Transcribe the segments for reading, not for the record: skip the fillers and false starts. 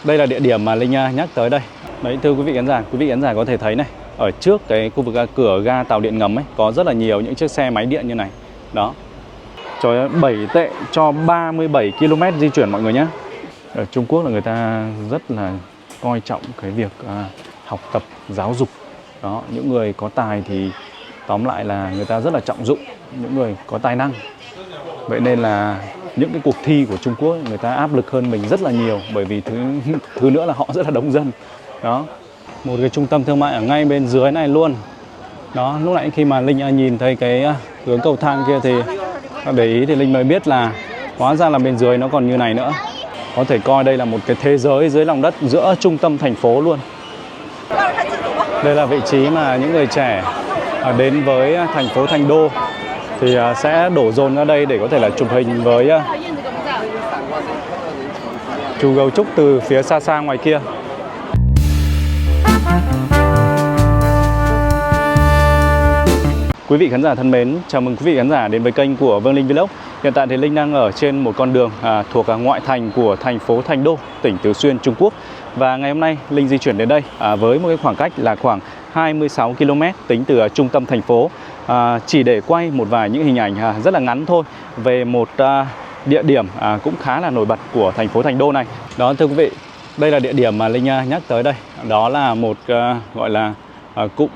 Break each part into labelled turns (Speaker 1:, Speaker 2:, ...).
Speaker 1: Đây là địa điểm mà Linh nhắc tới đây. Đấy, thưa quý vị khán giả có thể thấy này, ở trước cái khu vực cửa ga tàu điện ngầm ấy có rất là nhiều những chiếc xe máy điện như này. Đó. Trời ơi, 7 tệ cho 37 km di chuyển mọi người nhé. Ở Trung Quốc là người ta rất là coi trọng cái việc học tập, giáo dục. Đó, những người có tài thì tóm lại là người ta rất là trọng dụng những người có tài năng. Vậy nên là những cái cuộc thi của Trung Quốc người ta áp lực hơn mình rất là nhiều, bởi vì thứ nữa là họ rất là đông dân. Đó, một cái trung tâm thương mại ở ngay bên dưới này luôn. Đó, lúc nãy khi mà Linh nhìn thấy cái hướng cầu thang kia thì để ý thì Linh mới biết là hóa ra là bên dưới nó còn như này nữa. Có thể coi đây là một cái thế giới dưới lòng đất giữa trung tâm thành phố luôn. Đây là vị trí mà những người trẻ đến với thành phố Thành Đô thì sẽ đổ dồn ra đây để có thể là chụp hình với chú gấu trúc từ phía xa xa ngoài kia. Quý vị khán giả thân mến, chào mừng quý vị khán giả đến với kênh của Vương Linh Vlog. Hiện tại thì Linh đang ở trên một con đường thuộc ngoại thành của thành phố Thành Đô, tỉnh Tứ Xuyên, Trung Quốc. Và ngày hôm nay Linh di chuyển đến đây với một cái khoảng cách là khoảng 26 km tính từ trung tâm thành phố, chỉ để quay một vài những hình ảnh rất là ngắn thôi về một địa điểm cũng khá là nổi bật của thành phố Thành Đô này. Đó, thưa quý vị, đây là địa điểm mà Linh nhắc tới đây. Đó là một gọi là cụm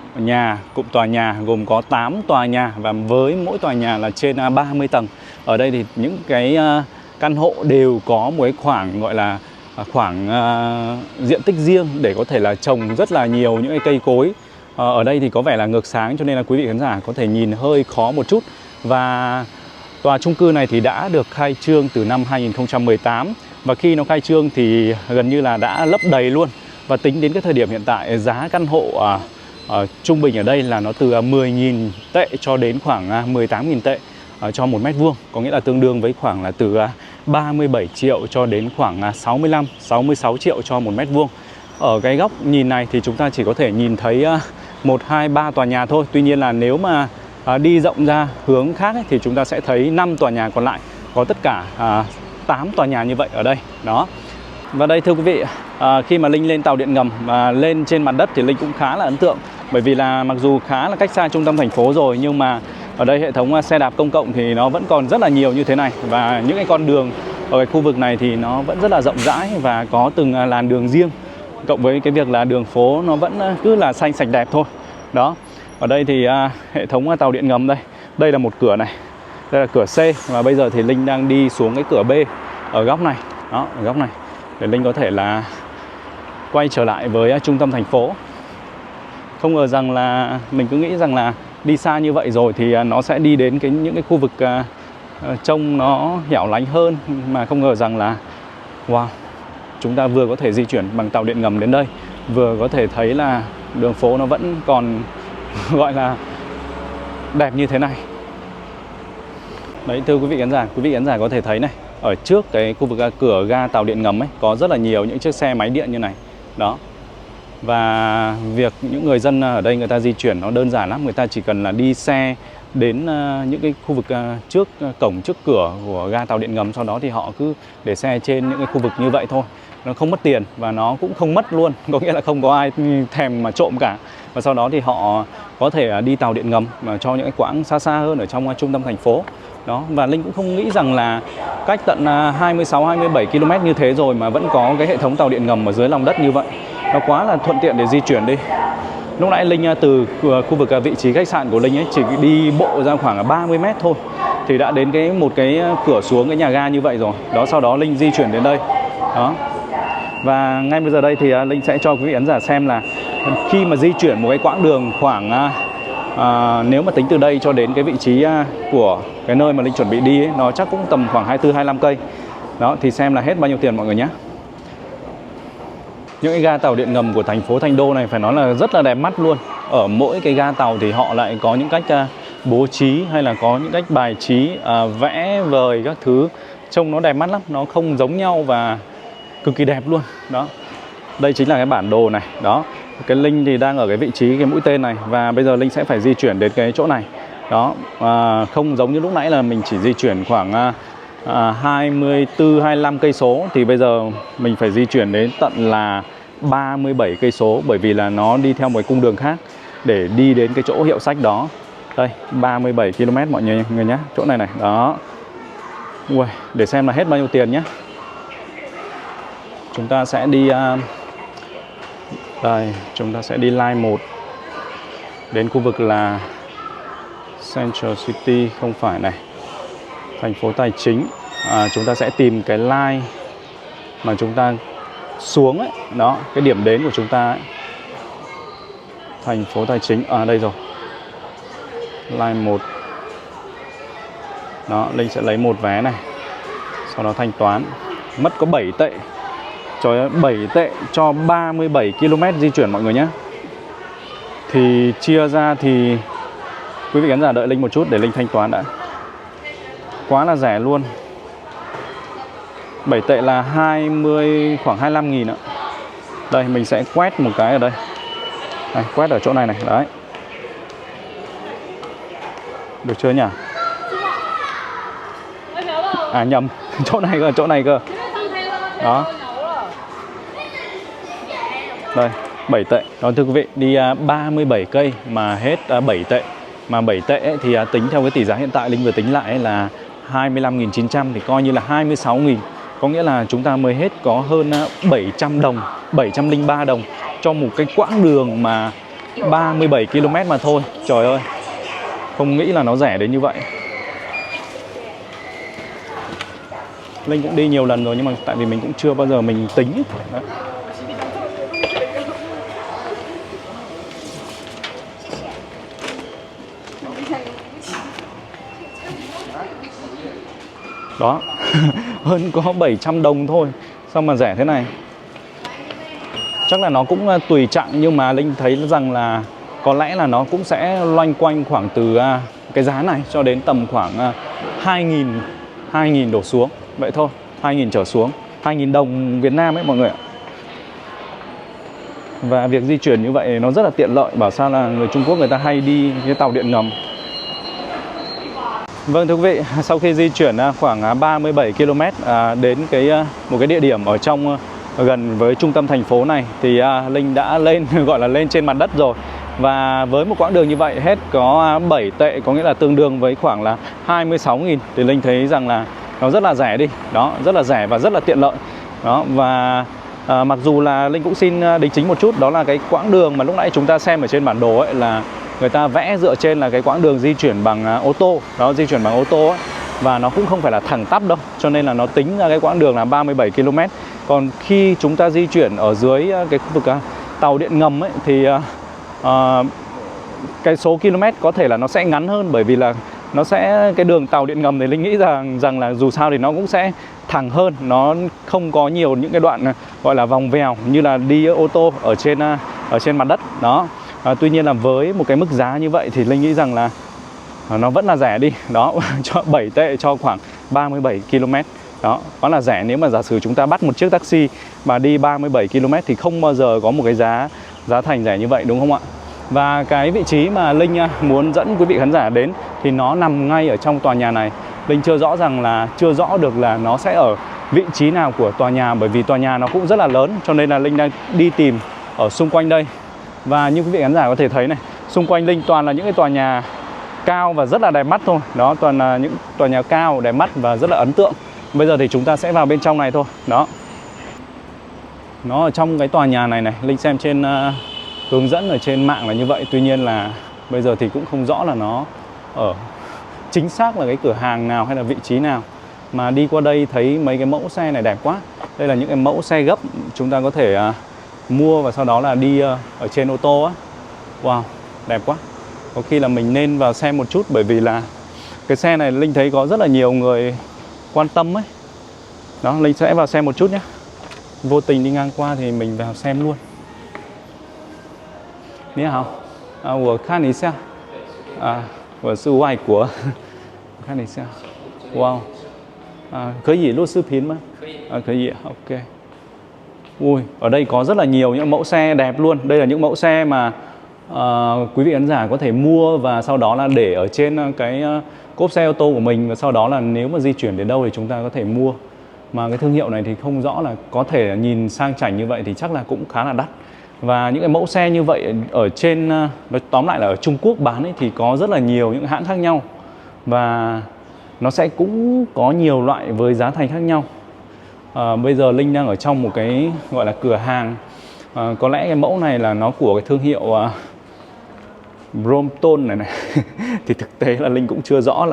Speaker 1: tòa nhà gồm có 8 tòa nhà và với mỗi tòa nhà là trên 30 tầng. Ở đây thì những cái căn hộ đều có một cái khoảng gọi là diện tích riêng để có thể là trồng rất là nhiều những cái cây cối. Ở đây thì có vẻ là ngược sáng cho nên là quý vị khán giả có thể nhìn hơi khó một chút. Và tòa chung cư này thì đã được khai trương từ năm 2018 và khi nó khai trương thì gần như là đã lấp đầy luôn. Và tính đến cái thời điểm hiện tại, giá căn hộ trung bình ở đây là nó từ 10.000 tệ cho đến khoảng 18.000 tệ cho 1 mét vuông. Có nghĩa là tương đương với khoảng là từ 37 triệu cho đến khoảng 65-66 triệu cho 1 mét vuông. Ở cái góc nhìn này thì chúng ta chỉ có thể nhìn thấy 1, 2, 3 tòa nhà thôi. Tuy nhiên là nếu mà đi rộng ra hướng khác ấy, thì chúng ta sẽ thấy 5 tòa nhà còn lại. Có tất cả 8 tòa nhà như vậy ở đây. Đó. Và đây thưa quý vị, khi mà Linh lên tàu điện ngầm lên trên mặt đất thì Linh cũng khá là ấn tượng. Bởi vì là mặc dù khá là cách xa trung tâm thành phố rồi, nhưng mà ở đây hệ thống xe đạp công cộng thì nó vẫn còn rất là nhiều như thế này. Và những cái con đường ở cái khu vực này thì nó vẫn rất là rộng rãi và có từng làn đường riêng. Cộng với cái việc là đường phố nó vẫn cứ là xanh sạch đẹp thôi. Đó, ở đây thì hệ thống tàu điện ngầm đây. Đây là một cửa này, đây là cửa C. Và bây giờ thì Linh đang đi xuống cái cửa B ở góc này. Đó, ở góc này để Linh có thể là quay trở lại với trung tâm thành phố. Không ngờ rằng là mình cứ nghĩ rằng là đi xa như vậy rồi thì nó sẽ đi đến những cái khu vực trông nó hẻo lánh hơn, mà không ngờ rằng là wow, chúng ta vừa có thể di chuyển bằng tàu điện ngầm đến đây, vừa có thể thấy là đường phố nó vẫn còn gọi là đẹp như thế này. Đấy, thưa quý vị khán giả có thể thấy này, ở trước cái khu vực cửa ga tàu điện ngầm ấy có rất là nhiều những chiếc xe máy điện như này. Đó. Và việc những người dân ở đây người ta di chuyển nó đơn giản lắm. Người ta chỉ cần là đi xe đến những cái khu vực trước cổng, trước cửa của ga tàu điện ngầm. Sau đó thì họ cứ để xe trên những cái khu vực như vậy thôi. Nó không mất tiền và nó cũng không mất luôn. Có nghĩa là không có ai thèm mà trộm cả. Và sau đó thì họ có thể đi tàu điện ngầm cho những cái quãng xa xa hơn ở trong trung tâm thành phố. Đó, và Linh cũng không nghĩ rằng là cách tận 26-27 km như thế rồi mà vẫn có cái hệ thống tàu điện ngầm ở dưới lòng đất như vậy. Nó quá là thuận tiện để di chuyển đi. Lúc nãy Linh từ khu vực vị trí khách sạn của Linh ấy chỉ đi bộ ra khoảng 30 mét thôi thì đã đến một cái cửa xuống cái nhà ga như vậy rồi. Đó, sau đó Linh di chuyển đến đây. Đó. Và ngay bây giờ đây thì Linh sẽ cho quý vị khán giả xem là khi mà di chuyển một cái quãng đường khoảng nếu mà tính từ đây cho đến cái vị trí của cái nơi mà Linh chuẩn bị đi ấy, nó chắc cũng tầm khoảng 24-25 cây. Đó, thì xem là hết bao nhiêu tiền mọi người nhé. Những cái ga tàu điện ngầm của thành phố Thành Đô này phải nói là rất là đẹp mắt luôn. Ở mỗi cái ga tàu thì họ lại có những cách bố trí hay là có những cách bài trí, vẽ vời các thứ. Trông nó đẹp mắt lắm, nó không giống nhau và cực kỳ đẹp luôn. Đó, đây chính là cái bản đồ này. Đó, cái Linh thì đang ở cái vị trí cái mũi tên này và bây giờ Linh sẽ phải di chuyển đến cái chỗ này. Đó, không giống như lúc nãy là mình chỉ di chuyển khoảng 24 25 cây số thì bây giờ mình phải di chuyển đến tận là 37 cây số, bởi vì là nó đi theo một cung đường khác để đi đến cái chỗ hiệu sách đó. Đây, 37 km mọi người nhé, chỗ này này, đó. Ui, để xem là hết bao nhiêu tiền nhé. Chúng ta sẽ đi đây, chúng ta sẽ đi line 1 đến khu vực là Central City, không phải này, thành phố tài chính. Chúng ta sẽ tìm cái line mà chúng ta xuống ấy, đó, cái điểm đến của chúng ta ấy. Thành phố tài chính, đây rồi, line 1. Đó, Linh sẽ lấy một vé này, sau đó thanh toán. Mất có 7 tệ. Trời ơi, 7 tệ cho 37 km di chuyển mọi người nhé. Thì chia ra thì quý vị khán giả đợi Linh một chút để Linh thanh toán đã. Quá là rẻ luôn. 7 tệ là khoảng 25.000 ạ. Đây, mình sẽ quét một cái ở đây. Đây, quét ở chỗ này này, đấy. Được chưa nhỉ? Nhầm, chỗ này cơ. Đó. Đây, 7 tệ. Đó, thưa quý vị, đi 37 cây mà hết 7 tệ. Mà 7 tệ ấy, thì tính theo cái tỷ giá hiện tại Linh vừa tính lại ấy là 25.900 thì coi như là 26.000. Có nghĩa là chúng ta mới hết có hơn 700 đồng, 703 đồng cho một cái quãng đường mà 37 km mà thôi. Trời ơi, không nghĩ là nó rẻ đến như vậy. Linh cũng đi nhiều lần rồi nhưng mà tại vì mình cũng chưa bao giờ mình tính. Đấy. Đó, hơn có 700 đồng thôi, sao mà rẻ thế này. Chắc là nó cũng tùy chặng, nhưng mà Linh thấy rằng là có lẽ là nó cũng sẽ loanh quanh khoảng từ cái giá này cho đến tầm khoảng 2.000 đổ xuống. Vậy thôi, 2.000 trở xuống, 2.000 đồng Việt Nam ấy mọi người ạ. Và việc di chuyển như vậy nó rất là tiện lợi. Bảo sao là người Trung Quốc người ta hay đi cái tàu điện ngầm. Vâng thưa quý vị, sau khi di chuyển khoảng 37 km đến một cái địa điểm ở trong gần với trung tâm thành phố này thì Linh đã lên gọi là lên trên mặt đất rồi. Và với một quãng đường như vậy hết có 7 tệ, có nghĩa là tương đương với khoảng là 26.000 thì Linh thấy rằng là nó rất là rẻ đi. Đó, rất là rẻ và rất là tiện lợi. Đó, và mặc dù là Linh cũng xin đính chính một chút, đó là cái quãng đường mà lúc nãy chúng ta xem ở trên bản đồ ấy là người ta vẽ dựa trên là cái quãng đường di chuyển bằng ô tô. Đó, di chuyển bằng ô tô ấy. Và nó cũng không phải là thẳng tắp đâu, cho nên là nó tính ra cái quãng đường là 37 km. Còn khi chúng ta di chuyển ở dưới cái khu vực tàu điện ngầm ấy thì cái số km có thể là nó sẽ ngắn hơn, bởi vì là nó sẽ cái đường tàu điện ngầm thì Linh nghĩ rằng là dù sao thì nó cũng sẽ thẳng hơn, nó không có nhiều những cái đoạn gọi là vòng vèo như là đi ô tô ở trên mặt đất. Đó. Tuy nhiên là với một cái mức giá như vậy thì Linh nghĩ rằng là nó vẫn là rẻ đi. Đó, cho 7 tệ cho khoảng 37 km. Đó, quá là rẻ. Nếu mà giả sử chúng ta bắt một chiếc taxi mà đi 37 km thì không bao giờ có một cái giá thành rẻ như vậy, đúng không ạ? Và cái vị trí mà Linh muốn dẫn quý vị khán giả đến thì nó nằm ngay ở trong tòa nhà này. Linh chưa rõ được là nó sẽ ở vị trí nào của tòa nhà, bởi vì tòa nhà nó cũng rất là lớn, cho nên là Linh đang đi tìm ở xung quanh đây. Và như quý vị khán giả có thể thấy này, xung quanh Linh toàn là những cái tòa nhà cao và rất là đẹp mắt thôi. Đó, toàn là những tòa nhà cao, đẹp mắt và rất là ấn tượng. Bây giờ thì chúng ta sẽ vào bên trong này thôi. Đó, nó ở trong cái tòa nhà này này. Linh xem trên hướng dẫn ở trên mạng là như vậy. Tuy nhiên là bây giờ thì cũng không rõ là nó ở chính xác là cái cửa hàng nào hay là vị trí nào. Mà đi qua đây thấy mấy cái mẫu xe này đẹp quá. Đây là những cái mẫu xe gấp chúng ta có thể mua và sau đó là đi ở trên ô tô á. Wow, đẹp quá. Có khi là mình nên vào xem một chút, bởi vì là cái xe này Linh thấy có rất là nhiều người quan tâm ấy. Đó, Linh sẽ vào xem một chút nhé. Vô tình đi ngang qua thì mình vào xem luôn. 你好，我看一下，我是外国，我看一下，哇，可以录视频吗？可以，可以 ，OK。Ui, ở đây có rất là nhiều những mẫu xe đẹp luôn. Đây là những mẫu xe mà quý vị khán giả có thể mua và sau đó là để ở trên cái cốp xe ô tô của mình, và sau đó là nếu mà di chuyển đến đâu thì chúng ta có thể mua. Mà cái thương hiệu này thì không rõ, là có thể là nhìn sang chảnh như vậy thì chắc là cũng khá là đắt. Và những cái mẫu xe như vậy ở trên, nói tóm lại là ở Trung Quốc bán ấy, thì có rất là nhiều những hãng khác nhau, và nó sẽ cũng có nhiều loại với giá thành khác nhau. Bây giờ Linh đang ở trong một cái gọi là cửa hàng. Có lẽ cái mẫu này là nó của cái thương hiệu Brompton này. Thì thực tế là Linh cũng chưa rõ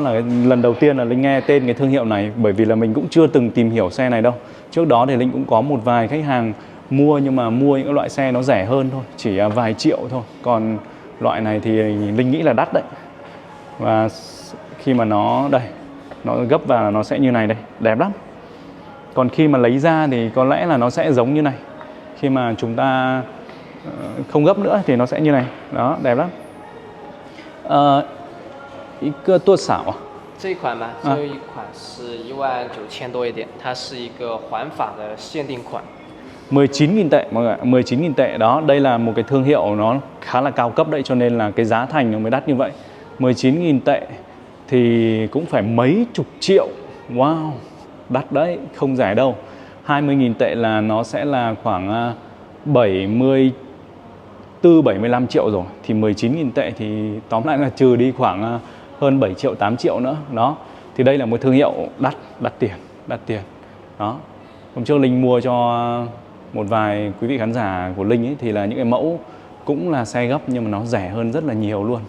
Speaker 1: là lần đầu tiên là Linh nghe tên cái thương hiệu này, bởi vì là mình cũng chưa từng tìm hiểu xe này đâu. Trước đó thì Linh cũng có một vài khách hàng mua, nhưng mà mua những loại xe nó rẻ hơn thôi, chỉ vài triệu thôi. Còn loại này thì Linh nghĩ là đắt đấy. Và khi mà nó gấp vào là nó sẽ như này đây, đẹp lắm. Còn khi mà lấy ra thì có lẽ là nó sẽ giống như này. Khi mà chúng ta không gấp nữa thì nó sẽ như này. Đó, đẹp lắm. Một cái多少啊？
Speaker 2: 这一款嘛，这一款是19000多一点，它是一个环法的限定款。
Speaker 1: 19.000 tệ mọi người, 19.000 tệ đó. Đây là một cái thương hiệu nó khá là cao cấp đấy, cho nên là cái giá thành nó mới đắt như vậy. 19.000 tệ thì cũng phải mấy chục triệu. Wow, đắt đấy, không rẻ đâu. 20.000 tệ là nó sẽ là khoảng 74-75 triệu rồi. Thì 19.000 tệ thì tóm lại là trừ đi khoảng hơn 7 triệu, 8 triệu nữa. Đó, thì đây là một thương hiệu đắt tiền. Đó, hôm trước Linh mua cho một vài quý vị khán giả của Linh ấy, thì là những cái mẫu cũng là xe gấp nhưng mà nó rẻ hơn rất là nhiều luôn.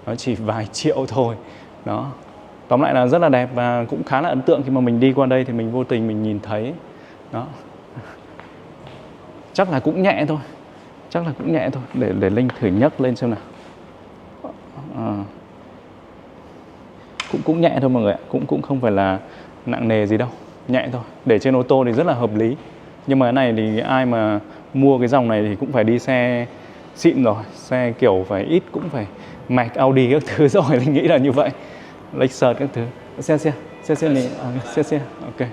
Speaker 1: Nó chỉ vài triệu thôi. Đó, tóm lại là rất là đẹp và cũng khá là ấn tượng khi mà mình đi qua đây thì mình vô tình mình nhìn thấy. Đó, chắc là cũng nhẹ thôi. Để Linh thử nhấc lên xem nào. Cũng nhẹ thôi mọi người ạ. Cũng không phải là nặng nề gì đâu, nhẹ thôi. Để trên ô tô thì rất là hợp lý. Nhưng mà cái này thì ai mà mua cái dòng này thì cũng phải đi xe xịn rồi, xe kiểu phải ít cũng phải Mac, Audi các thứ rồi. Linh nghĩ là như vậy, Lexus các thứ. Xe. Ok.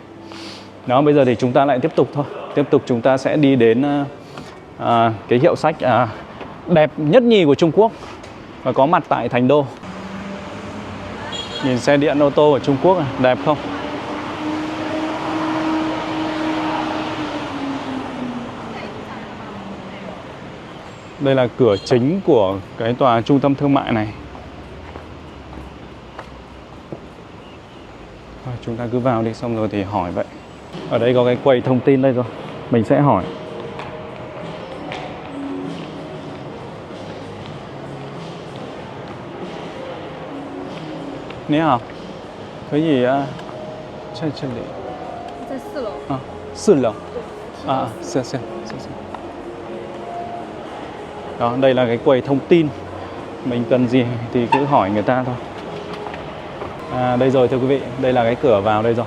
Speaker 1: Đó, bây giờ thì chúng ta lại tiếp tục thôi. Tiếp tục chúng ta sẽ đi đến cái hiệu sách đẹp nhất nhì của Trung Quốc và có mặt tại Thành Đô. Nhìn xe điện ô tô ở Trung Quốc đẹp không? Đây là cửa chính của cái tòa trung tâm thương mại này. Thôi, chúng ta cứ vào đi, xong rồi thì hỏi vậy. Ở đây có cái quầy thông tin đây rồi, mình sẽ hỏi. Ni hao, có gì à? Trên này.
Speaker 3: 在4楼。
Speaker 1: 4 lầu. Xe. Đó, đây là cái quầy thông tin. Mình cần gì thì cứ hỏi người ta thôi. Đây rồi thưa quý vị, đây là cái cửa vào đây rồi.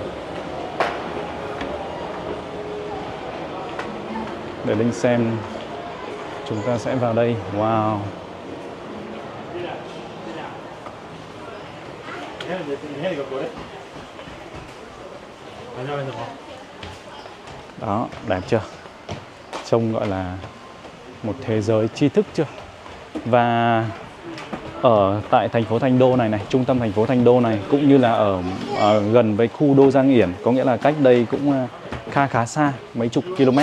Speaker 1: Để Linh xem. Chúng ta sẽ vào đây. Wow. Đó, đẹp chưa? Trông gọi là một thế giới tri thức chưa? Và ở tại thành phố Thành Đô này, trung tâm thành phố Thành Đô này, cũng như là ở gần với khu Đô Giang Yển, có nghĩa là cách đây cũng khá xa, mấy chục km,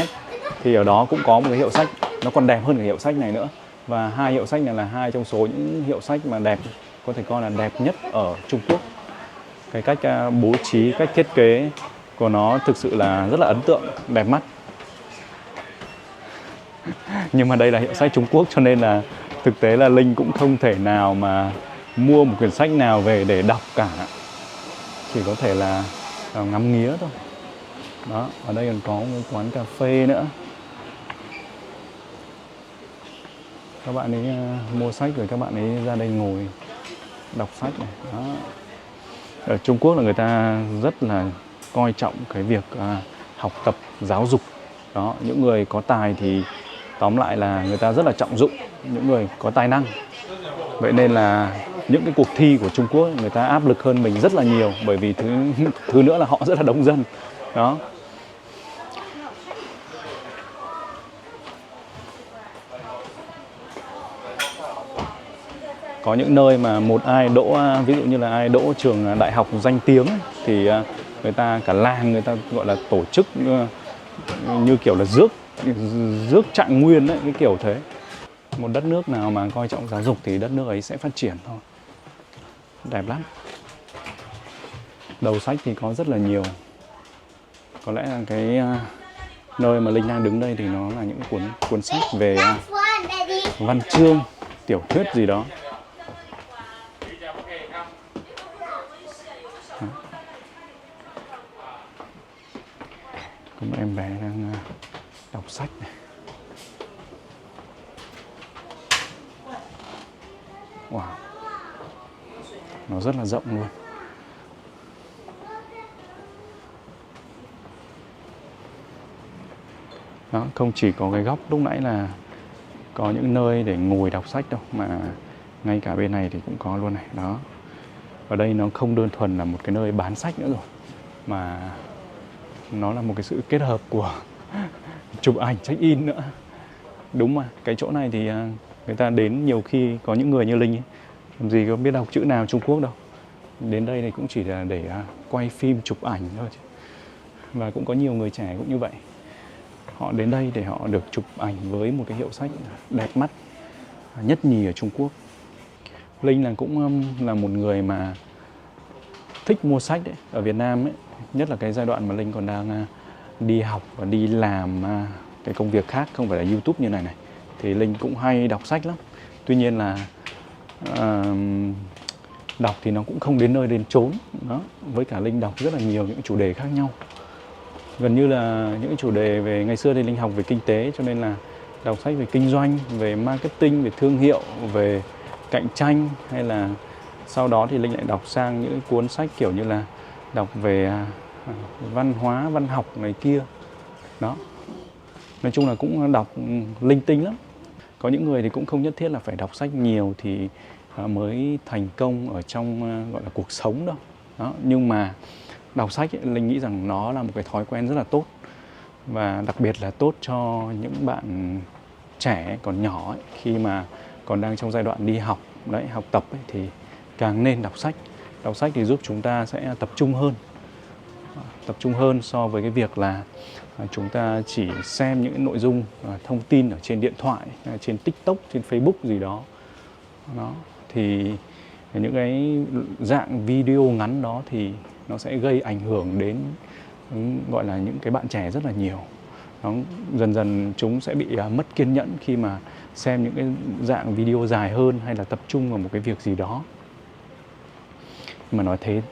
Speaker 1: thì ở đó cũng có một cái hiệu sách, nó còn đẹp hơn cái hiệu sách này nữa. Và hai hiệu sách này là hai trong số những hiệu sách mà đẹp, có thể coi là đẹp nhất ở Trung Quốc. Cái cách bố trí, cách thiết kế của nó thực sự là rất là ấn tượng, đẹp mắt. Nhưng mà đây là hiệu sách Trung Quốc, cho nên là thực tế là Linh cũng không thể nào mà mua một quyển sách nào về để đọc cả. Chỉ có thể là ngắm nghía thôi. Đó, ở đây còn có một quán cà phê nữa. Các bạn ấy mua sách rồi các bạn ấy ra đây ngồi đọc sách này. Đó. Ở Trung Quốc là người ta rất là coi trọng cái việc học tập, giáo dục. Đó, những người có tài thì tóm lại là người ta rất là trọng dụng những người có tài năng. Vậy nên là những cái cuộc thi của Trung Quốc người ta áp lực hơn mình rất là nhiều, bởi vì thứ nữa là họ rất là đông dân. Đó. có những nơi mà một ai đỗ, ví dụ như là ai đỗ trường đại học danh tiếng ấy, thì người ta cả làng người ta gọi là tổ chức như kiểu là rước trạng nguyên ấy, cái kiểu thế. Một đất nước nào mà coi trọng giáo dục thì đất nước ấy sẽ phát triển thôi. Đẹp lắm. Đầu sách thì có rất là nhiều. Có lẽ là cái nơi mà Linh đang đứng đây thì nó là những cuốn sách về văn chương, tiểu thuyết gì đó. Có một em bé đang đọc sách này. Wow, nó rất là rộng luôn. Đó, không chỉ có cái góc lúc nãy là có những nơi để ngồi đọc sách đâu, mà ngay cả bên này thì cũng có luôn này. Đó, ở đây nó không đơn thuần là một cái nơi bán sách nữa rồi, mà nó là một cái sự kết hợp của chụp ảnh, check in nữa. Đúng mà, cái chỗ này thì người ta đến nhiều khi có những người như Linh ấy, làm gì có biết đọc chữ nào Trung Quốc đâu. Đến đây thì cũng chỉ là để quay phim, chụp ảnh thôi. Và cũng có nhiều người trẻ cũng như vậy. Họ đến đây để họ được chụp ảnh với một cái hiệu sách đẹp mắt, nhất nhì ở Trung Quốc. Linh cũng là một người mà thích mua sách đấy. Ở Việt Nam ấy, nhất là cái giai đoạn mà Linh còn đang đi học và đi làm cái công việc khác, không phải là YouTube như này, thì Linh cũng hay đọc sách lắm. Tuy nhiên là đọc thì nó cũng không đến nơi đến chốn. Đó. Với cả Linh đọc rất là nhiều những chủ đề khác nhau. Gần như là những chủ đề về ngày xưa thì Linh học về kinh tế, cho nên là đọc sách về kinh doanh, về marketing, về thương hiệu, về cạnh tranh, hay là sau đó thì Linh lại đọc sang những cuốn sách kiểu như là đọc về văn hóa, văn học này kia. Đó. Nói chung là cũng đọc linh tinh lắm. Có những người thì cũng không nhất thiết là phải đọc sách nhiều thì mới thành công ở trong gọi là cuộc sống đâu. Đó. Nhưng mà đọc sách ấy, Linh nghĩ rằng nó là một cái thói quen rất là tốt. Và đặc biệt là tốt cho những bạn trẻ còn nhỏ ấy, khi mà còn đang trong giai đoạn đi học, đấy, học tập ấy, thì càng nên đọc sách. Đọc sách thì giúp chúng ta sẽ tập trung hơn so với cái việc là chúng ta chỉ xem những nội dung thông tin ở trên điện thoại, trên TikTok, trên Facebook gì đó. Đó. Thì những cái dạng video ngắn đó thì nó sẽ gây ảnh hưởng đến gọi là những cái bạn trẻ rất là nhiều. Nó dần dần chúng sẽ bị mất kiên nhẫn khi mà xem những cái dạng video dài hơn hay là tập trung vào một cái việc gì đó. Nhưng mà nói thế,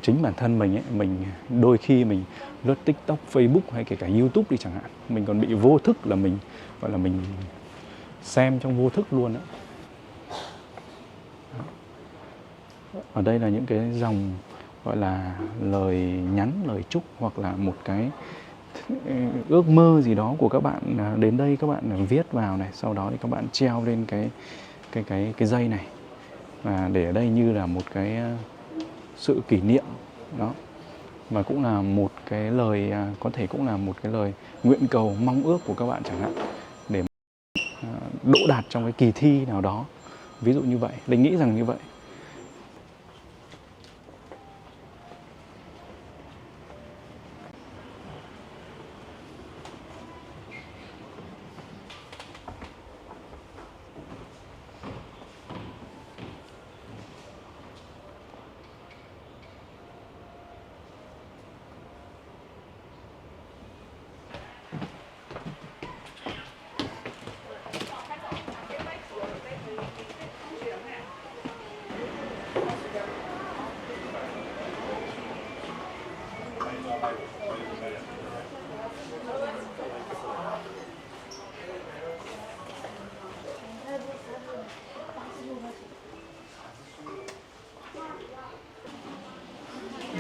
Speaker 1: chính bản thân mình ấy, mình đôi khi mình lướt TikTok, Facebook hay kể cả YouTube đi chẳng hạn, mình còn bị vô thức là mình gọi là mình xem trong vô thức luôn đó. Ở đây là những cái dòng gọi là lời nhắn, lời chúc hoặc là một cái ước mơ gì đó của các bạn đến đây, các bạn viết vào này, sau đó thì các bạn treo lên cái dây này, và để ở đây như là một cái sự kỷ niệm đó, và cũng là một cái lời, có thể cũng là một cái lời nguyện cầu, mong ước của các bạn chẳng hạn, để đỗ đạt trong cái kỳ thi nào đó, ví dụ như vậy. Linh nghĩ rằng như vậy.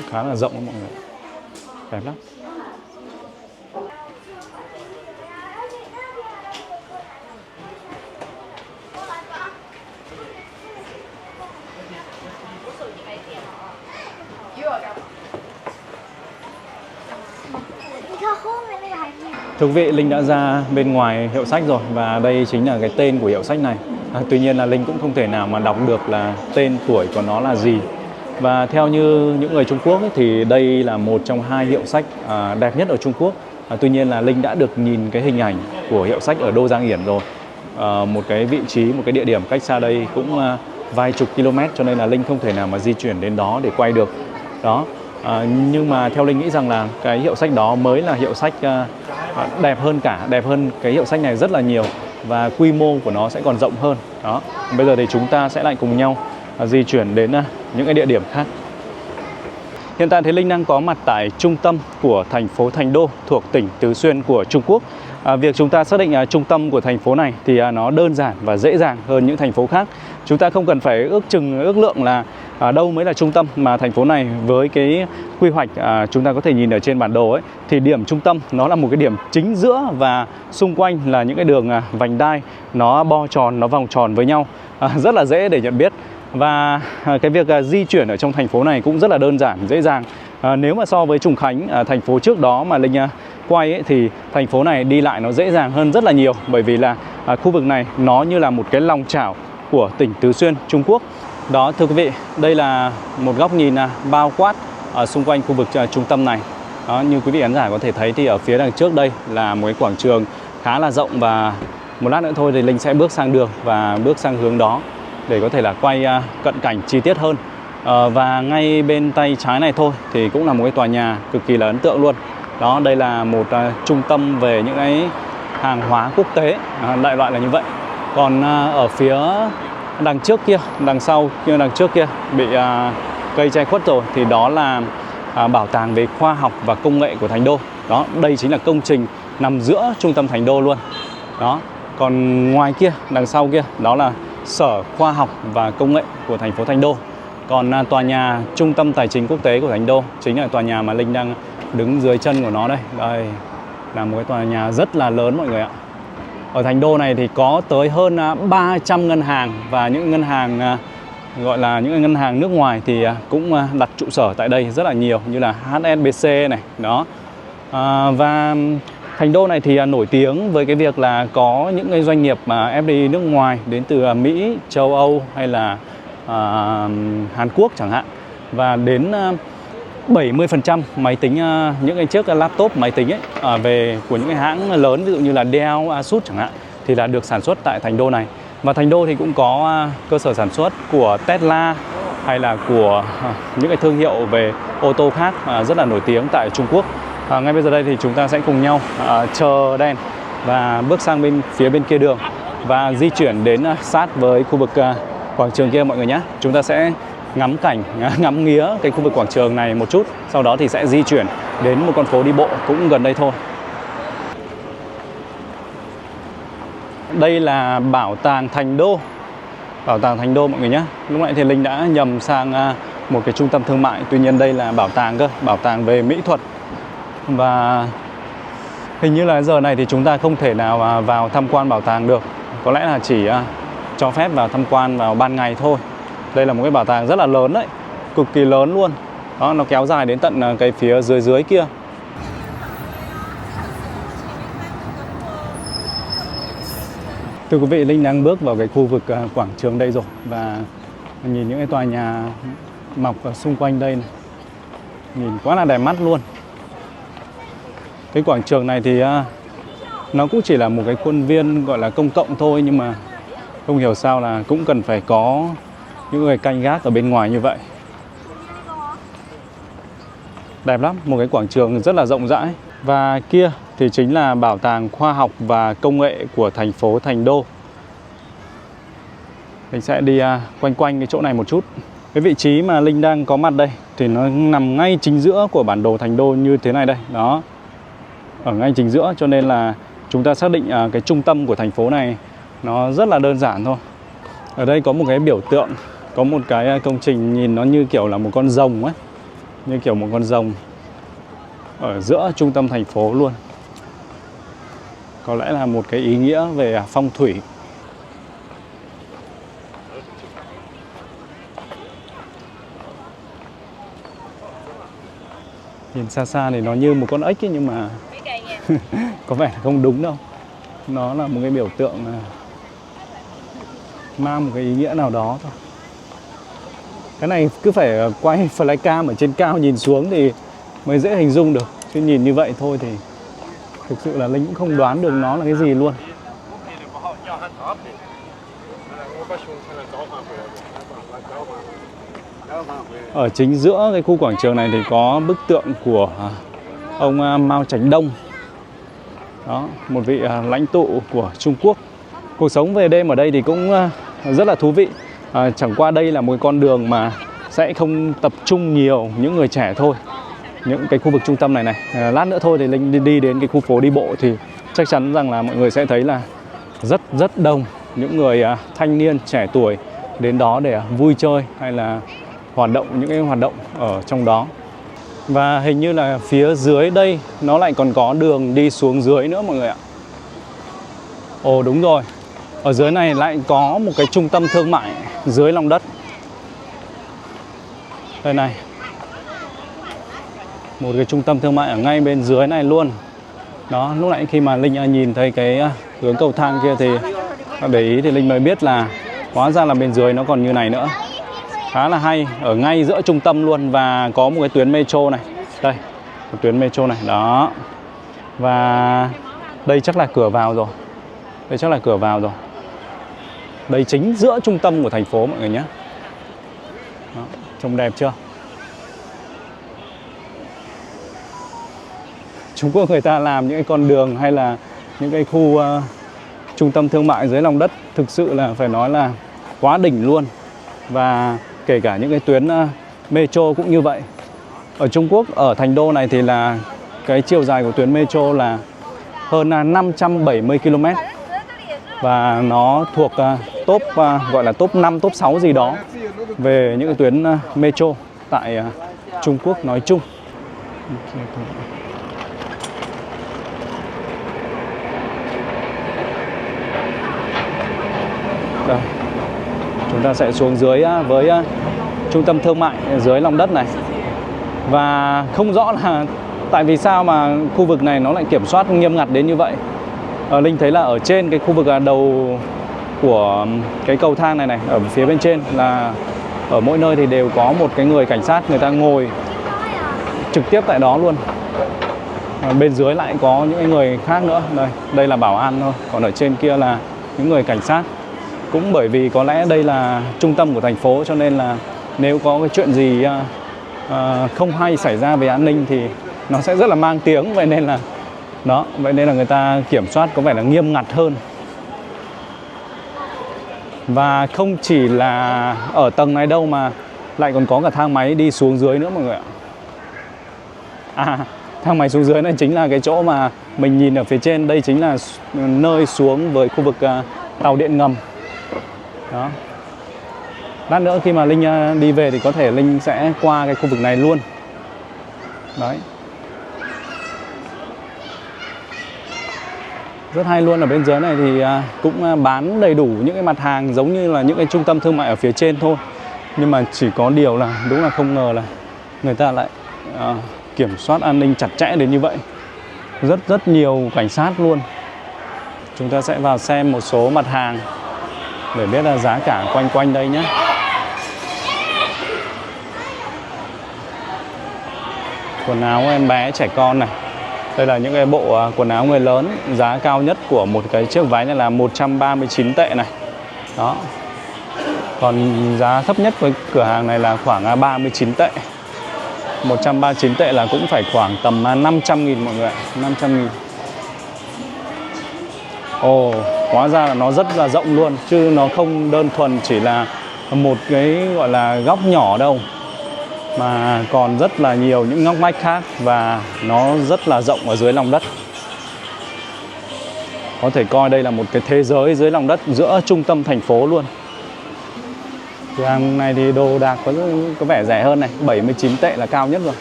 Speaker 1: Khá là rộng mọi người, đẹp lắm. Thưa quý vị, Linh đã ra bên ngoài hiệu sách rồi, và đây chính là cái tên của hiệu sách này. Tuy nhiên là Linh cũng không thể nào mà đọc được là tên tuổi của nó là gì. Và theo như những người Trung Quốc ấy, thì đây là một trong 2 hiệu sách đẹp nhất ở Trung Quốc. Tuy nhiên là Linh đã được nhìn cái hình ảnh của hiệu sách ở Đô Giang Yển rồi. Một cái vị trí, một cái địa điểm cách xa đây cũng vài chục km, cho nên là Linh không thể nào mà di chuyển đến đó để quay được. Đó. Nhưng mà theo Linh nghĩ rằng là cái hiệu sách đó mới là hiệu sách đẹp hơn cái hiệu sách này rất là nhiều, và quy mô của nó sẽ còn rộng hơn. Đó. Bây giờ thì chúng ta sẽ lại cùng nhau di chuyển đến những cái địa điểm khác. Hiện tại thì Linh đang có mặt tại trung tâm của thành phố Thành Đô thuộc tỉnh Tứ Xuyên của Trung Quốc. Việc chúng ta xác định trung tâm của thành phố này thì nó đơn giản và dễ dàng hơn những thành phố khác. Chúng ta không cần phải ước lượng là đâu mới là trung tâm, mà thành phố này với cái quy hoạch chúng ta có thể nhìn ở trên bản đồ ấy, thì điểm trung tâm nó là một cái điểm chính giữa, và xung quanh là những cái đường vành đai nó bo tròn, nó vòng tròn với nhau, rất là dễ để nhận biết. Và cái việc di chuyển ở trong thành phố này cũng rất là đơn giản, dễ dàng. Nếu mà so với Trùng Khánh, thành phố trước đó mà Linh quay ấy, thì thành phố này đi lại nó dễ dàng hơn rất là nhiều, bởi vì là khu vực này nó như là một cái lòng chảo của tỉnh Tứ Xuyên, Trung Quốc. Đó, thưa quý vị, đây là một góc nhìn bao quát ở xung quanh khu vực trung tâm này. Đó, như quý vị khán giả có thể thấy thì ở phía đằng trước đây là một cái quảng trường khá là rộng, và một lát nữa thôi thì Linh sẽ bước sang đường và bước sang hướng đó để có thể là quay cận cảnh chi tiết hơn. Và ngay bên tay trái này thôi thì cũng là một cái tòa nhà cực kỳ là ấn tượng luôn. Đó, đây là một trung tâm về những cái hàng hóa quốc tế, đại loại là như vậy. Còn ở phía đằng trước kia, đằng trước kia bị cây che khuất rồi, thì đó là bảo tàng về khoa học và công nghệ của Thành Đô. Đó, đây chính là công trình nằm giữa trung tâm Thành Đô luôn. Đó, còn ngoài kia, đằng sau kia, đó là Sở Khoa học và Công nghệ của thành phố Thành Đô. Còn tòa nhà Trung tâm Tài chính Quốc tế của Thành Đô chính là tòa nhà mà Linh đang đứng dưới chân của nó đây. Đây là một cái tòa nhà rất là lớn mọi người ạ. Ở Thành Đô này thì có tới hơn 300 ngân hàng, và những ngân hàng gọi là những ngân hàng nước ngoài thì cũng đặt trụ sở tại đây rất là nhiều, như là HSBC này. Đó. Và Thành Đô này thì nổi tiếng với cái việc là có những cái doanh nghiệp mà FDI nước ngoài đến từ Mỹ, châu Âu hay là Hàn Quốc chẳng hạn. Và đến 70% máy tính, những cái chiếc laptop máy tính ấy, về của những cái hãng lớn, ví dụ như là Dell, Asus chẳng hạn, thì là được sản xuất tại Thành Đô này. Và Thành Đô thì cũng có cơ sở sản xuất của Tesla hay là của những cái thương hiệu về ô tô khác rất là nổi tiếng tại Trung Quốc. Ngay bây giờ đây thì chúng ta sẽ cùng nhau chờ đèn và bước sang phía bên kia đường và di chuyển đến sát với khu vực quảng trường kia mọi người nhé. Chúng ta sẽ ngắm cảnh, ngắm nghía cái khu vực quảng trường này một chút, sau đó thì sẽ di chuyển đến một con phố đi bộ cũng gần đây thôi. Đây là Bảo tàng Thành Đô. Bảo tàng Thành Đô mọi người nhé. Lúc nãy thì Linh đã nhầm sang một cái trung tâm thương mại, tuy nhiên đây là bảo tàng cơ, bảo tàng về mỹ thuật. Và hình như là giờ này thì chúng ta không thể nào vào tham quan bảo tàng được. Có lẽ là chỉ cho phép vào tham quan vào ban ngày thôi. Đây là một cái bảo tàng rất là lớn đấy, cực kỳ lớn luôn. Đó, nó kéo dài đến tận cái phía dưới kia. Thưa quý vị, Linh đang bước vào cái khu vực quảng trường đây rồi, và nhìn những cái tòa nhà mọc ở xung quanh đây này. Nhìn quá là đẹp mắt luôn. Cái quảng trường này thì nó cũng chỉ là một cái khuôn viên gọi là công cộng thôi, nhưng mà không hiểu sao là cũng cần phải có những người canh gác ở bên ngoài như vậy. Đẹp lắm, một cái quảng trường rất là rộng rãi. Và kia thì chính là Bảo tàng Khoa học và Công nghệ của thành phố Thành Đô. Mình sẽ đi quanh cái chỗ này một chút. Cái vị trí mà Linh đang có mặt đây thì nó nằm ngay chính giữa của bản đồ Thành Đô như thế này đây. Đó, ở ngay chính giữa, cho nên là chúng ta xác định cái trung tâm của thành phố này nó rất là đơn giản thôi. Ở đây có một cái biểu tượng, có một cái công trình nhìn nó như kiểu là một con rồng ấy, như kiểu một con rồng ở giữa trung tâm thành phố luôn. Có lẽ là một cái ý nghĩa về phong thủy. Nhìn xa xa thì nó như một con ếch ấy, nhưng mà có vẻ là không đúng đâu. Nó là một cái biểu tượng mang một cái ý nghĩa nào đó thôi. Cái này cứ phải quay flycam ở trên cao nhìn xuống thì mới dễ hình dung được, chứ nhìn như vậy thôi thì thực sự là Linh cũng không đoán được nó là cái gì luôn. Ở chính giữa cái khu quảng trường này thì có bức tượng của ông Mao Trạch Đông. Đó, một vị lãnh tụ của Trung Quốc. Cuộc sống về đêm ở đây thì cũng rất là thú vị. Chẳng qua đây là một con đường mà sẽ không tập trung nhiều những người trẻ thôi. Những cái khu vực trung tâm này lát nữa thôi thì Linh đi đến cái khu phố đi bộ thì chắc chắn rằng là mọi người sẽ thấy là rất đông những người thanh niên trẻ tuổi đến đó để vui chơi hay là những cái hoạt động ở trong đó. Và hình như là phía dưới đây nó lại còn có đường đi xuống dưới nữa mọi người ạ. Ồ đúng rồi, ở dưới này lại có một cái trung tâm thương mại dưới lòng đất. Đây này, một cái trung tâm thương mại ở ngay bên dưới này luôn. Đó, lúc nãy khi mà Linh nhìn thấy cái hướng cầu thang kia thì để ý thì Linh mới biết là hóa ra là bên dưới nó còn như này nữa. Khá là hay, ở ngay giữa trung tâm luôn và có một cái tuyến metro này. Đây, một tuyến metro này, đó. Và đây chắc là cửa vào rồi. Đây chắc là cửa vào rồi. Đây chính giữa trung tâm của thành phố mọi người nhé. Đó, trông đẹp chưa? Trung Quốc người ta làm những cái con đường hay là những cái khu trung tâm thương mại dưới lòng đất thực sự là phải nói là quá đỉnh luôn. Và kể cả những cái tuyến metro cũng như vậy. Ở Trung Quốc, ở thành đô này thì là cái chiều dài của tuyến metro là hơn 570 km. Và nó thuộc top gọi là top 5, top 6 gì đó về những cái tuyến metro tại Trung Quốc nói chung. Đây. Chúng ta sẽ xuống dưới với trung tâm thương mại dưới lòng đất này. Và không rõ là tại vì sao mà khu vực này nó lại kiểm soát nghiêm ngặt đến như vậy. Linh thấy là ở trên cái khu vực đầu của cái cầu thang này ở phía bên trên là ở mỗi nơi thì đều có một cái người cảnh sát, người ta ngồi trực tiếp tại đó luôn. Bên dưới lại có những người khác nữa. Đây là bảo an thôi, còn ở trên kia là những người cảnh sát. Cũng bởi vì có lẽ đây là trung tâm của thành phố cho nên là nếu có cái chuyện gì không hay xảy ra về an ninh thì nó sẽ rất là mang tiếng. Vậy nên là người ta kiểm soát có vẻ là nghiêm ngặt hơn. Và không chỉ là ở tầng này đâu mà lại còn có cả thang máy đi xuống dưới nữa mọi người ạ. Thang máy xuống dưới này chính là cái chỗ mà mình nhìn ở phía trên. Đây chính là nơi xuống với khu vực tàu điện ngầm. Đó. Lát nữa khi mà Linh đi về thì có thể Linh sẽ qua cái khu vực này luôn. Đấy. Rất hay luôn, ở bên dưới này thì cũng bán đầy đủ những cái mặt hàng giống như là những cái trung tâm thương mại ở phía trên thôi. Nhưng mà chỉ có điều là đúng là không ngờ là người ta lại kiểm soát an ninh chặt chẽ đến như vậy. Rất nhiều cảnh sát luôn. Chúng ta sẽ vào xem một số mặt hàng để biết là giá cả quanh đây nhé. Quần áo em bé trẻ con này. Đây là những cái bộ quần áo người lớn. Giá cao nhất của một cái chiếc váy này là 139 tệ này. Đó. Còn giá thấp nhất với cửa hàng này là khoảng 39 tệ. 139 tệ là cũng phải khoảng tầm 500.000 mọi người ạ. 500.000. Ồ, hóa ra là nó rất là rộng luôn. Chứ nó không đơn thuần chỉ là một cái gọi là góc nhỏ đâu, mà còn rất là nhiều những ngóc ngách khác. Và nó rất là rộng ở dưới lòng đất. Có thể coi đây là một cái thế giới dưới lòng đất giữa trung tâm thành phố luôn. Cửa hàng này thì đồ đạc có vẻ rẻ hơn này. 79 tệ là cao nhất rồi.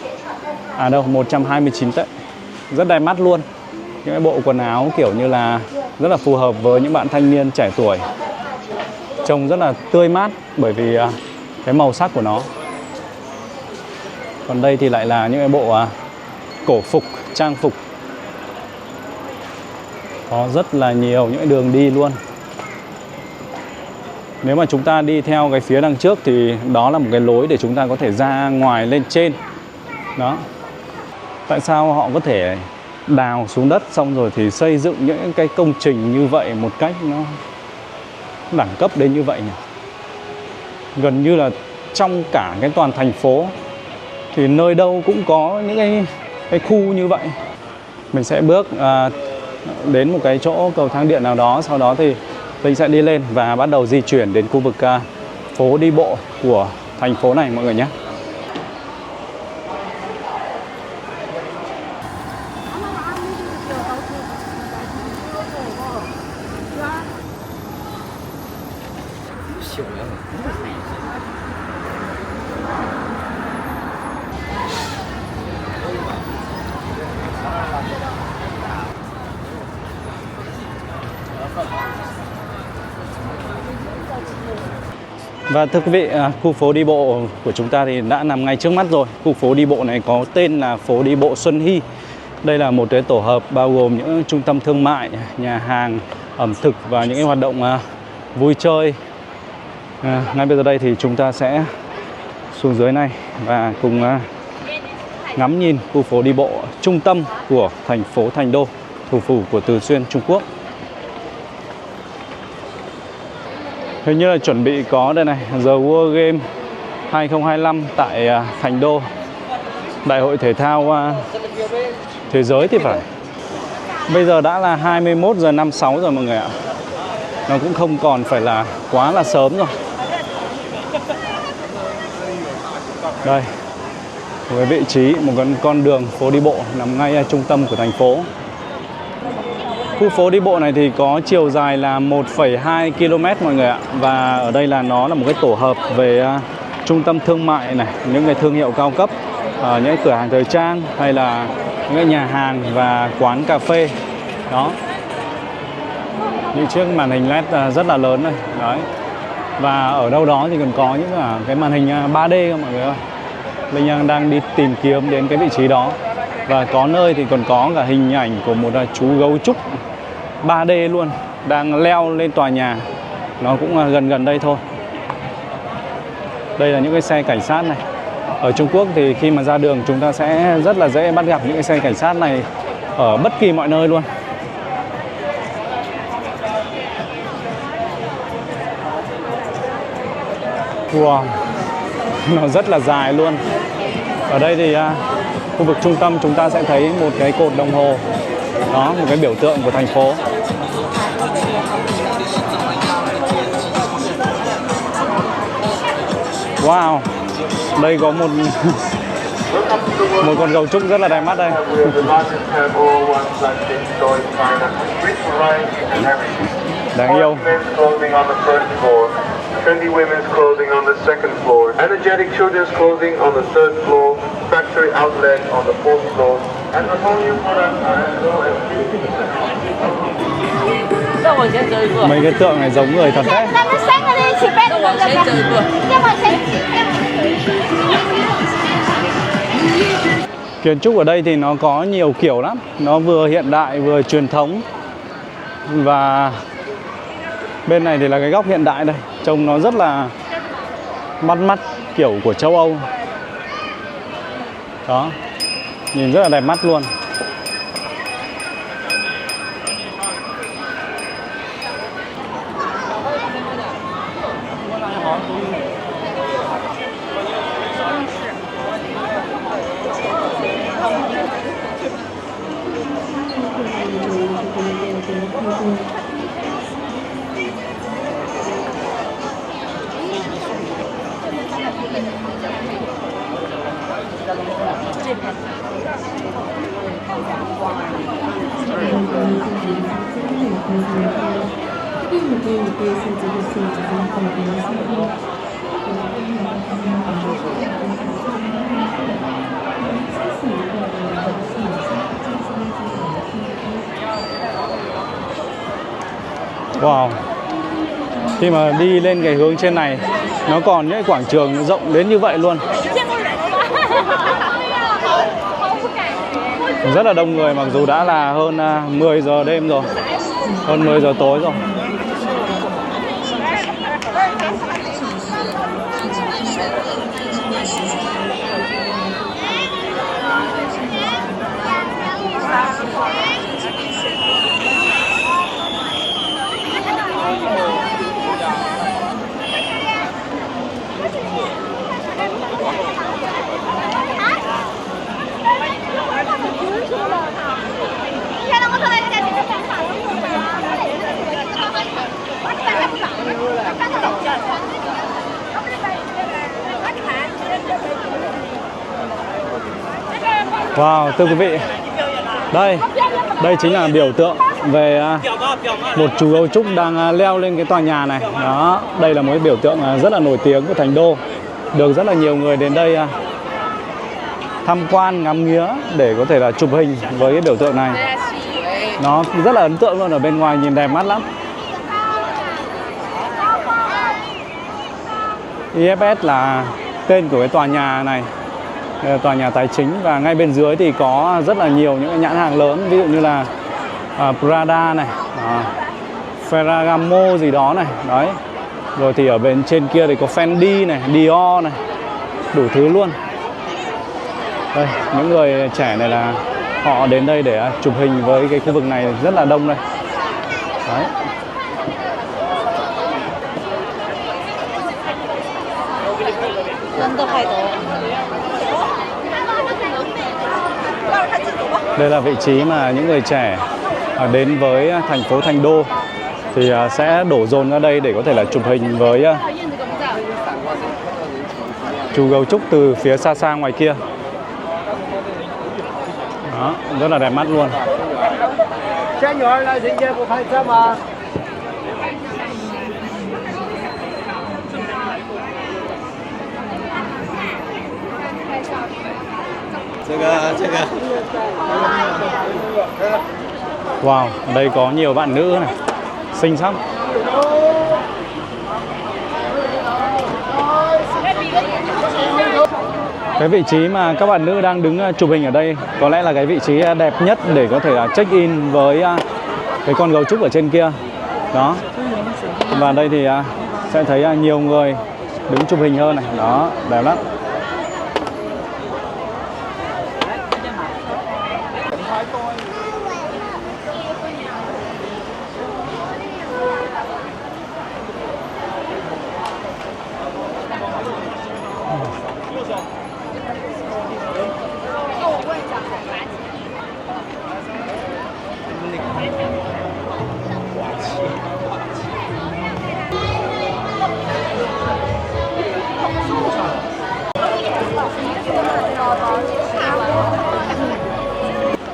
Speaker 1: À đâu, 129 tệ. Rất đẹp mắt luôn. Những cái bộ quần áo kiểu như là rất là phù hợp với những bạn thanh niên trẻ tuổi. Trông rất là tươi mát bởi vì cái màu sắc của nó. Còn đây thì lại là những cái bộ cổ phục, trang phục. Có rất là nhiều những đường đi luôn. Nếu mà chúng ta đi theo cái phía đằng trước thì đó là một cái lối để chúng ta có thể ra ngoài lên trên. Đó. Tại sao họ có thể đào xuống đất xong rồi thì xây dựng những cái công trình như vậy một cách nó đẳng cấp đến như vậy nhỉ? Gần như là trong cả cái toàn thành phố thì nơi đâu cũng có những cái khu như vậy. Mình sẽ bước đến một cái chỗ cầu thang điện nào đó, sau đó thì Linh sẽ đi lên và bắt đầu di chuyển đến khu vực phố đi bộ của thành phố này mọi người nhé. Và thưa quý vị, khu phố đi bộ của chúng ta thì đã nằm ngay trước mắt rồi. Khu phố đi bộ này có tên là phố đi bộ Xuân Hy. Đây là một cái tổ hợp bao gồm những trung tâm thương mại, nhà hàng, ẩm thực và những cái hoạt động vui chơi. Ngay bây giờ đây thì chúng ta sẽ xuống dưới này và cùng ngắm nhìn khu phố đi bộ trung tâm của thành phố Thành Đô, thủ phủ của Từ Xuyên, Trung Quốc. Hình như là chuẩn bị có đây này, The World Game 2025 tại Thành Đô, Đại hội thể thao thế giới thì phải. Bây giờ đã là 21 giờ 56 rồi mọi người ạ. Nó cũng không còn phải là quá là sớm rồi. Đây, một cái vị trí, một con đường phố đi bộ nằm ngay ở trung tâm của thành phố. Khu phố đi bộ này thì có chiều dài là 1,2 km mọi người ạ. Và ở đây là nó là một cái tổ hợp về trung tâm thương mại này, những cái thương hiệu cao cấp, những cái cửa hàng thời trang hay là những cái nhà hàng và quán cà phê. Đó. Những chiếc màn hình LED rất là lớn này. Đấy. Và ở đâu đó thì còn có những cái màn hình 3D các mọi người ơi. Linh đang đi tìm kiếm đến cái vị trí đó. Và có nơi thì còn có cả hình ảnh của một chú gấu trúc 3D luôn, đang leo lên tòa nhà. Nó cũng gần đây thôi. Đây là những cái xe cảnh sát này. Ở Trung Quốc thì khi mà ra đường chúng ta sẽ rất là dễ bắt gặp những cái xe cảnh sát này ở bất kỳ mọi nơi luôn. Wow, nó rất là dài luôn. Ở đây thì khu vực trung tâm chúng ta sẽ thấy một cái cột đồng hồ. Đó, một cái biểu tượng của thành phố. Wow, đây có một con gấu trúc rất là đẹp mắt đây. Đáng yêu.
Speaker 4: Trendy women's clothing on the second floor, energetic children's clothing on the third floor, factory outlet on the fourth floor, and the volume products are as low as 50%.
Speaker 1: Mấy cái tượng này giống người thật đấy. Kiến trúc ở đây thì nó có nhiều kiểu lắm. Nó vừa hiện đại vừa truyền thống. Và bên này thì là cái góc hiện đại đây. Trông nó rất là bắt mắt kiểu của châu Âu. Đó. Nhìn rất là đẹp mắt luôn. Wow. Khi mà đi lên cái hướng trên này, nó còn những quảng trường rộng đến như vậy luôn. Rất là đông người mặc dù đã là hơn 10 giờ đêm rồi. Hơn 10 giờ tối rồi. Wow, thưa quý vị, đây chính là biểu tượng về một chú gấu trúc đang leo lên cái tòa nhà này. Đó, đây là một cái biểu tượng rất là nổi tiếng của Thành Đô, được rất là nhiều người đến đây tham quan ngắm nghía để có thể là chụp hình với cái biểu tượng này. Nó rất là ấn tượng luôn, ở bên ngoài nhìn đẹp mắt lắm. IFS là tên của cái tòa nhà này, tòa nhà tài chính, và ngay bên dưới thì có rất là nhiều những cái nhãn hàng lớn, ví dụ như là Prada này, Ferragamo gì đó này, đấy. Rồi thì ở bên trên kia thì có Fendi này, Dior này, đủ thứ luôn. Đây, những người trẻ này là họ đến đây để chụp hình với cái khu vực này rất là đông đây. Đấy. Đây là vị trí mà những người trẻ đến với thành phố Thành Đô thì sẽ đổ dồn ra đây để có thể là chụp hình với chú gấu trúc từ phía xa xa ngoài kia. Đó, rất là đẹp mắt luôn. Wow, ở đây có nhiều bạn nữ này, xinh xắn. Cái vị trí mà các bạn nữ đang đứng chụp hình ở đây có lẽ là cái vị trí đẹp nhất để có thể là check in với cái con gấu trúc ở trên kia. Đó. Và đây thì sẽ thấy nhiều người đứng chụp hình hơn này. Đó, đẹp lắm.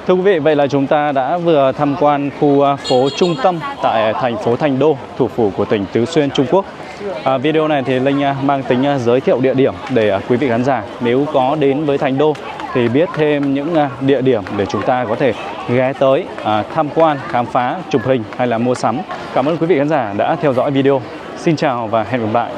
Speaker 1: Thưa quý vị, vậy là chúng ta đã vừa tham quan khu phố trung tâm tại thành phố Thành Đô, thủ phủ của tỉnh Tứ Xuyên, Trung Quốc. Video này thì Linh mang tính giới thiệu địa điểm để quý vị khán giả nếu có đến với Thành Đô thì biết thêm những địa điểm để chúng ta có thể ghé tới tham quan, khám phá, chụp hình hay là mua sắm. Cảm ơn quý vị khán giả đã theo dõi video. Xin chào và hẹn gặp lại.